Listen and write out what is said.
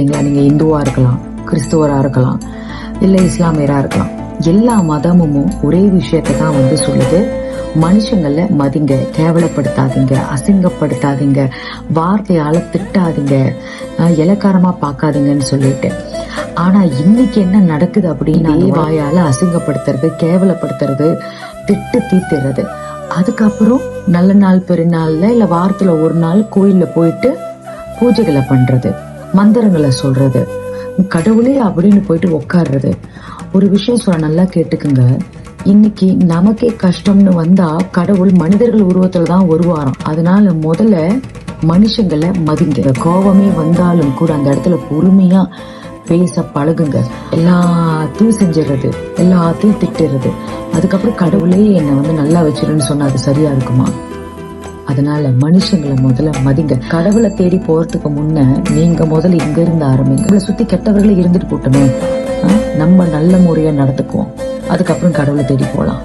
நீங்க இந்துவா இருக்கலாம், கிறிஸ்துவரா இருக்கலாம், இல்ல இஸ்லாமியரா இருக்கலாம். எல்லா மதமும் ஒரே விஷயத்தை தான் சொல்லுது. மனுஷங்கள மதிங்க, கேவலப்படுத்தாதீங்க, அசிங்கப்படுத்தாதீங்க, வார்த்தையால திட்டாதீங்க, இலக்காரமா பாக்காதீங்கன்னு சொல்லிட்டு. ஆனா இன்னைக்கு என்ன நடக்குது அப்படின்னா, வாயால அசிங்கப்படுத்துறது, கேவலப்படுத்துறது, திட்டு தீத்துறது. அதுக்கப்புறம் நல்ல நாள் பெருநாள்ல இல்ல வாரத்துல ஒரு நாள் கோயில்ல போயிட்டு பூஜைகளை பண்றது, மந்திரங்களை சொல்றது, கடவுளே அப்படின்னு போயிட்டு உட்கார்றது. ஒரு விஷயம் சொல்ல நல்லா கேட்டுக்குங்க. இன்னைக்கு நமக்கே கஷ்டம்னு வந்தா கடவுள் மனிதர்கள் உருவத்துலதான் வருவாராம். அதனால முதல்ல மனுஷங்களை மதிங்க. கோபமே வந்தாலும் கூட அந்த இடத்துல பொறுமையா பேச பழகுங்க. எல்லாத்தையும் செஞ்சிடறது, எல்லாத்தையும் திட்டுறது, அதுக்கப்புறம் கடவுளே என்னை நல்லா வச்சிருன்னு சொன்னா அது சரியா இருக்குமா? அதனால மனுஷங்களை முதல்ல மதிங்க. கடவுளை தேடி போறதுக்கு முன்ன நீங்க முதல்ல இங்க இருந்து ஆரம்பிங்க. உங்களை சுத்தி கெட்டவர்களே இருந்துட்டு போட்டுமே, நம்ம நல்ல முறையா நடந்துக்குவோம். அதுக்கப்புறம் கடவுளை தேடி போலாம்.